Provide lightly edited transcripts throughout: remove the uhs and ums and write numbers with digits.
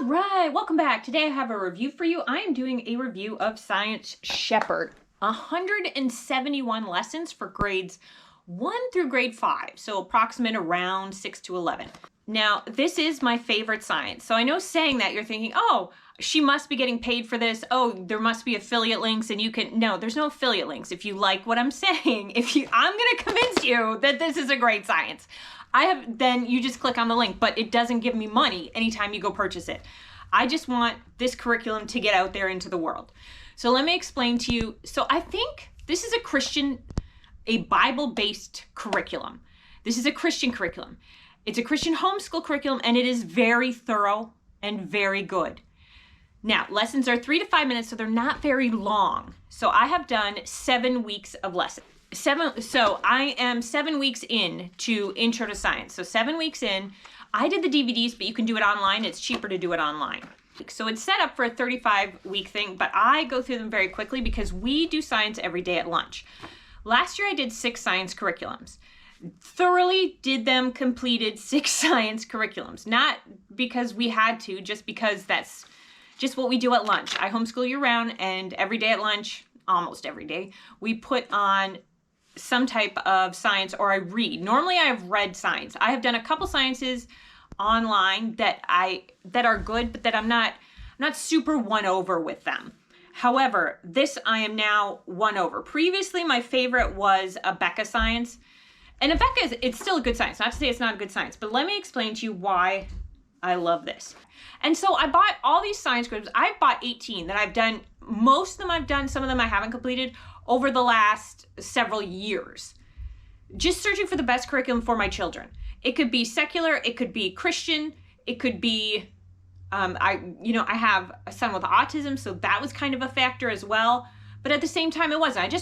All right, welcome back. Today I have a review for you. I am doing a review of Science Shepherd. 171 lessons for grades 1 through grade 5, so approximate around 6 to 11. Now, this is my favorite science. So I know saying that you're thinking, oh, she must be getting paid for this. Oh, there must be affiliate links and you can, no, there's no affiliate links. If you like what I'm saying, I'm gonna convince you that this is a great science. Then you just click on the link, but it doesn't give me money anytime you go purchase it. I just want this curriculum to get out there into the world. So let me explain to you. So I think this is a Bible-based curriculum. This is a Christian curriculum. It's a Christian homeschool curriculum, and it is very thorough and very good. Now, lessons are 3 to 5 minutes, so they're not very long. So I have done 7 weeks of lessons. So I am 7 weeks in to Intro to Science. So 7 weeks in, I did the DVDs, but you can do it online. It's cheaper to do it online. So it's set up for a 35-week thing, but I go through them very quickly because we do science every day at lunch. Last year I did 6 science curriculums. Thoroughly did them, completed 6 science curriculums. Not because we had to, just because that's just what we do at lunch. I homeschool year round, and every day at lunch, almost every day, we put on some type of science, or I read. Normally I have read science. I have done a couple sciences online that are good, but that I'm not super won over with them. However, this I am now won over. Previously, my favorite was Abeka Science. And Abeka it's still a good science. Not to say it's not a good science, but let me explain to you why I love this. And so I bought all these science groups. I bought 18 that I've done. Most of them I've done, some of them I haven't completed over the last several years. Just searching for the best curriculum for my children. It could be secular, it could be Christian, it could be, I have a son with autism, so that was kind of a factor as well. But at the same time, it wasn't.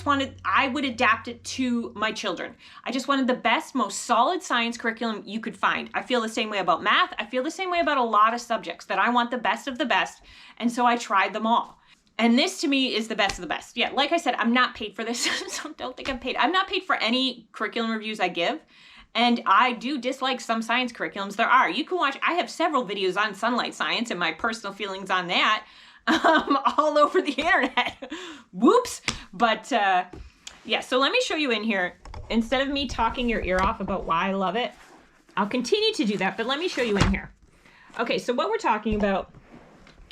I would adapt it to my children. I just wanted the best, most solid science curriculum you could find. I feel the same way about math. I feel the same way about a lot of subjects, that I want the best of the best. And so I tried them all. And this to me is the best of the best. Yeah, like I said, I'm not paid for this, so don't think I'm paid. I'm not paid for any curriculum reviews I give. And I do dislike some science curriculums there are. You can watch, I have several videos on sunlight science and my personal feelings on that all over the internet. Whoops. But yeah, so let me show you in here. Instead of me talking your ear off about why I love it, I'll continue to do that, but let me show you in here. Okay, so what we're talking about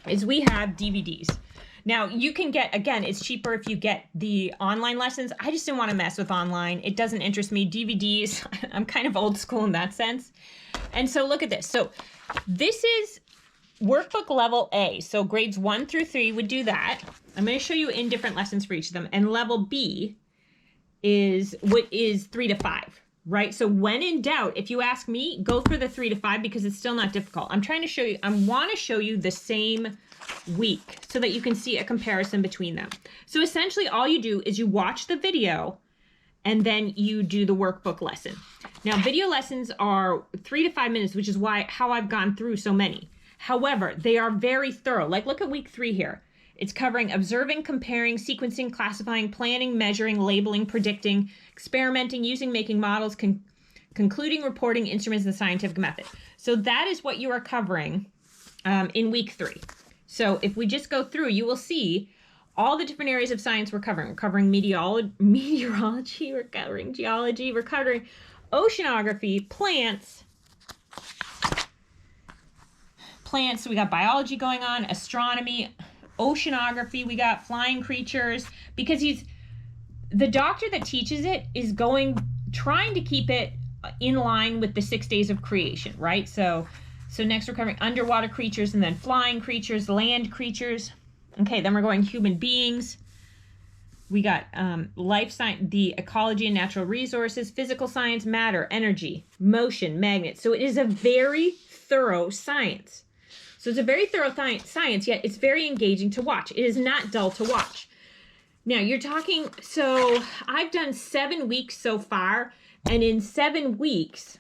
is we have DVDs. Now, you can get, again, it's cheaper if you get the online lessons. I just didn't want to mess with online. It doesn't interest me. DVDs, I'm kind of old school in that sense. And so look at this. So this is workbook level A. So grades 1 through 3 would do that. I'm going to show you in different lessons for each of them. And level B is 3 to 5, right? So when in doubt, if you ask me, go for the 3 to 5 because it's still not difficult. I'm trying to show you, I want to show you the same week so that you can see a comparison between them. So essentially all you do is you watch the video and then you do the workbook lesson. Now video lessons are 3 to 5 minutes, which is how I've gone through so many. However, they are very thorough. Like look at week 3 here. It's covering observing, comparing, sequencing, classifying, planning, measuring, labeling, predicting, experimenting, using, making models, concluding, reporting, instruments, and the scientific method. So that is what you are covering in week 3. So if we just go through, you will see all the different areas of science we're covering. We're covering meteorology, we're covering geology, we're covering oceanography, plants. So we got biology going on, astronomy, oceanography, we got flying creatures, because the doctor that teaches it is trying to keep it in line with the 6 days of creation, right? So next we're covering underwater creatures and then flying creatures, land creatures. Okay, then we're going human beings. We got life science, the ecology and natural resources, physical science, matter, energy, motion, magnets. So it is a very thorough science. So it's a very thorough science, yet it's very engaging to watch. It is not dull to watch. Now you're talking, so I've done 7 weeks so far, and in 7 weeks,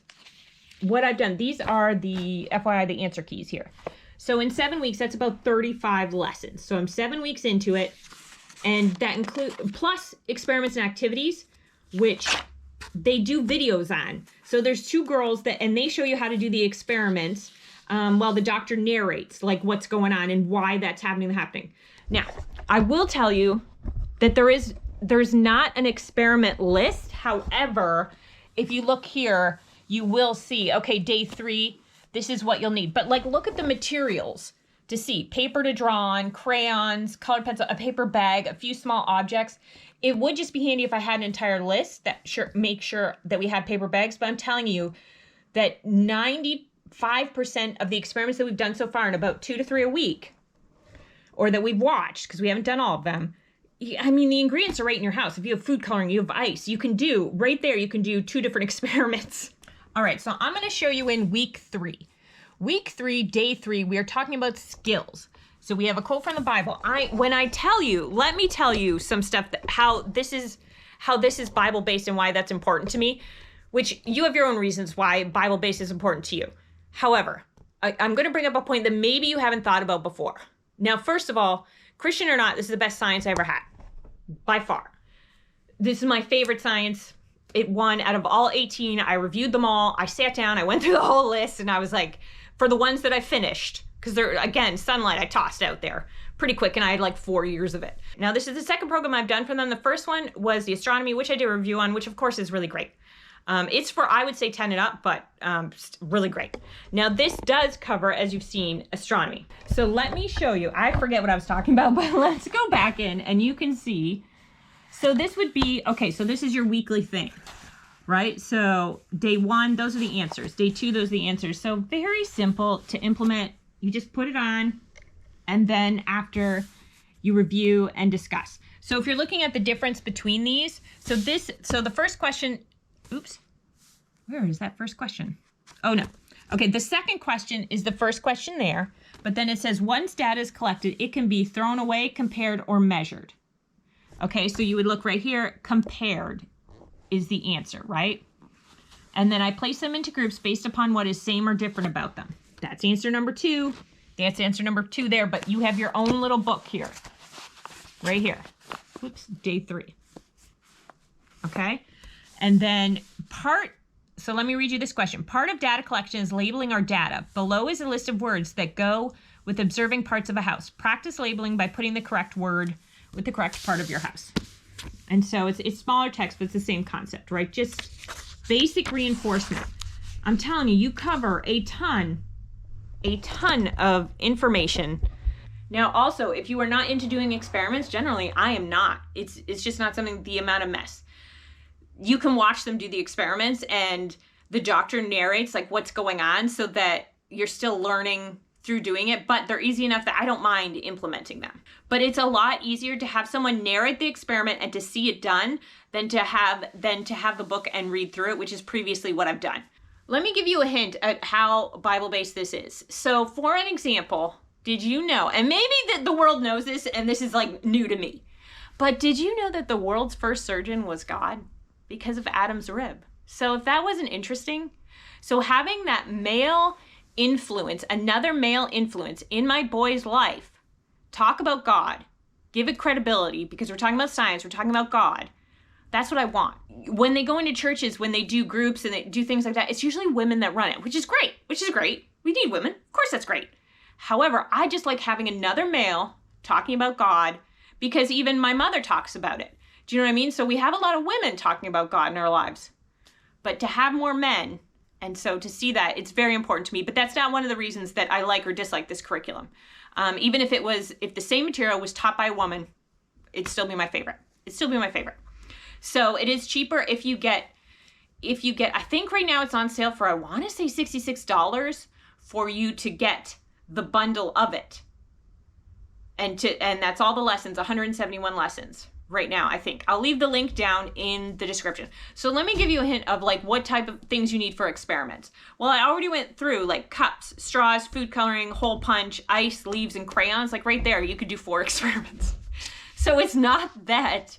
what I've done, these are the, FYI, the answer keys here. So in 7 weeks, that's about 35 lessons. So I'm 7 weeks into it, and that includes, plus experiments and activities, which they do videos on. So there's 2 girls and they show you how to do the experiments. while the doctor narrates like what's going on and why that's happening. Now, I will tell you that there's not an experiment list. However, if you look here, you will see, okay, day 3, this is what you'll need. But like, look at the materials to see: paper to draw on, crayons, colored pencil, a paper bag, a few small objects. It would just be handy if I had an entire list that make sure that we had paper bags. But I'm telling you that 95% of the experiments that we've done so far, in about 2 to 3 a week, or that we've watched, because we haven't done all of them, I mean, the ingredients are right in your house. If you have food coloring, you have ice, you can do, right there, you can do 2 different experiments. All right, so I'm going to show you in week 3. Week 3, day 3, we are talking about skills. So we have a quote from the Bible. When I tell you, let me tell you some stuff, how this is Bible-based and why that's important to me, which you have your own reasons why Bible-based is important to you. However, I'm going to bring up a point that maybe you haven't thought about before. Now, first of all, Christian or not, this is the best science I ever had, by far. This is my favorite science. It won out of all 18. I reviewed them all. I sat down, I went through the whole list, and I was like, for the ones that I finished, because they're, again, Sunlight I tossed out there pretty quick, and I had like 4 years of it. Now, this is the second program I've done for them. The first one was the astronomy, which I did a review on, which of course is really great. It's for, I would say, 10 and up, but really great. Now, this does cover, as you've seen, astronomy. So let me show you. I forget what I was talking about, but let's go back in and you can see. So this would be, okay, so this is your weekly thing, right? So day 1, those are the answers. Day 2, those are the answers. So very simple to implement. You just put it on, and then after you review and discuss. So if you're looking at the difference between these, so the first question, oops, where is that first question? Oh, no. Okay, the second question is the first question there, but then it says once data is collected, it can be thrown away, compared, or measured. Okay, so you would look right here, compared is the answer, right? And then I place them into groups based upon what is same or different about them. That's answer number 2. That's answer number 2 there, but you have your own little book here, right here. Whoops, day 3. Okay? And then so let me read you this question. Part of data collection is labeling our data. Below is a list of words that go with observing parts of a house. Practice labeling by putting the correct word with the correct part of your house. And so it's smaller text, but it's the same concept, right? Just basic reinforcement. I'm telling you, you cover a ton of information. Now, also, if you are not into doing experiments, generally, I am not. It's just not something, the amount of mess. You can watch them do the experiments and the doctor narrates like what's going on so that you're still learning through doing it, but they're easy enough that I don't mind implementing them. But it's a lot easier to have someone narrate the experiment and to see it done than to have the book and read through it, which is previously what I've done. Let me give you a hint at how Bible-based this is. So for an example, did you know, and maybe that the world knows this and this is like new to me, but did you know that the world's first surgeon was God? Because of Adam's rib. So if that wasn't interesting, so having that male influence, another male influence in my boy's life, talk about God, give it credibility, because we're talking about science, we're talking about God. That's what I want. When they go into churches, when they do groups and they do things like that, it's usually women that run it, which is great, We need women, of course that's great. However, I just like having another male talking about God, because even my mother talks about it. Do you know what I mean? So we have a lot of women talking about God in our lives, but to have more men, and so to see that, it's very important to me. But that's not one of the reasons that I like or dislike this curriculum. Even if the same material was taught by a woman, it'd still be my favorite. So it is cheaper if you get, I think right now it's on sale for, I want to say $66 for you to get the bundle of it. And that's all the lessons, 171 lessons. Right now, I think. I'll leave the link down in the description. So let me give you a hint of like what type of things you need for experiments. Well, I already went through like cups, straws, food coloring, hole punch, ice, leaves, and crayons. Like right there, you could do 4 experiments. So it's not that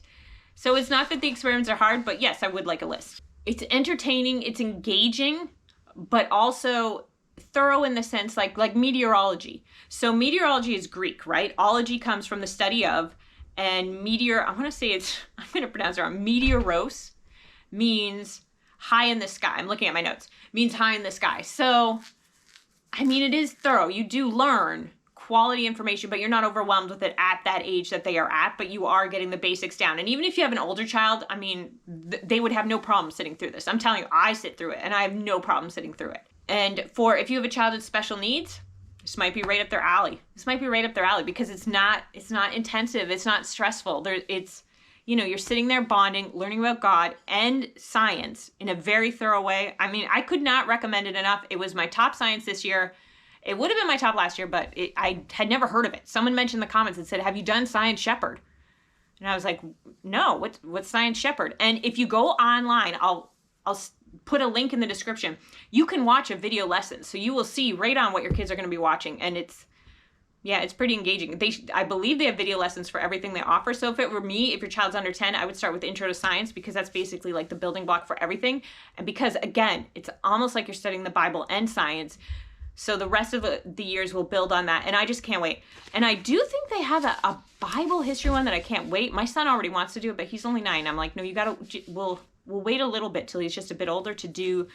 the experiments are hard, but yes, I would like a list. It's entertaining, it's engaging, but also thorough in the sense like meteorology. So meteorology is Greek, right? Ology comes from the study of, and I'm going to pronounce it wrong. Meteoros means high in the sky. I'm looking at my notes. Means high in the sky. So I mean, it is thorough. You do learn quality information, but you're not overwhelmed with it at that age that they are at, but you are getting the basics down. And even if you have an older child, I mean, they would have no problem sitting through this. I'm telling you, I sit through it and I have no problem sitting through it. And if you have a child with special needs, this might be right up their alley. This might be right up their alley because it's not intensive. It's not stressful. You're sitting there bonding, learning about God and science in a very thorough way. I mean, I could not recommend it enough. It was my top science this year. It would have been my top last year, but I had never heard of it. Someone mentioned in the comments and said, have you done Science Shepherd? And I was like, no, what's Science Shepherd? And if you go online, I'll put a link in the description. You can watch a video lesson. So you will see right on what your kids are going to be watching. And it's pretty engaging. I believe they have video lessons for everything they offer. So if it were me, if your child's under 10, I would start with Intro to Science because that's basically like the building block for everything. And because, again, it's almost like you're studying the Bible and science. So the rest of the years will build on that. And I just can't wait. And I do think they have a Bible history one that I can't wait. My son already wants to do it, but he's only 9. I'm like, no, we'll wait a little bit till he's just a bit older to do.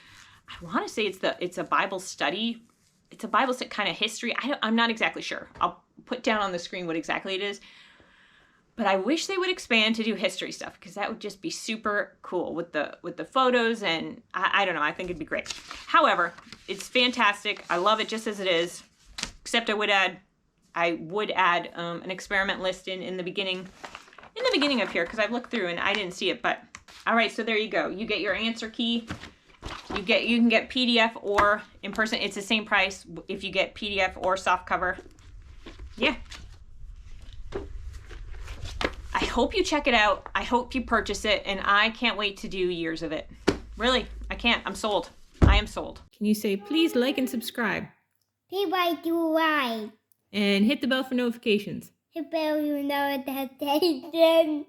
I want to say it's a Bible study. It's a Bible kind of history. I'm not exactly sure. I'll put down on the screen what exactly it is. But I wish they would expand to do history stuff because that would just be super cool with the photos, and I don't know, I think it'd be great. However, it's fantastic. I love it just as it is, except I would add an experiment list in the beginning up here because I've looked through and I didn't see it. But all right, so there you go. You get your answer key. You can get PDF or in person. It's the same price if you get PDF or soft cover. Yeah. I hope you check it out. I hope you purchase it, and I can't wait to do years of it. Really, I can't. I'm sold. I am sold. Can you say, please like and subscribe? Please like. And hit the bell for notifications. Hit the bell for notifications.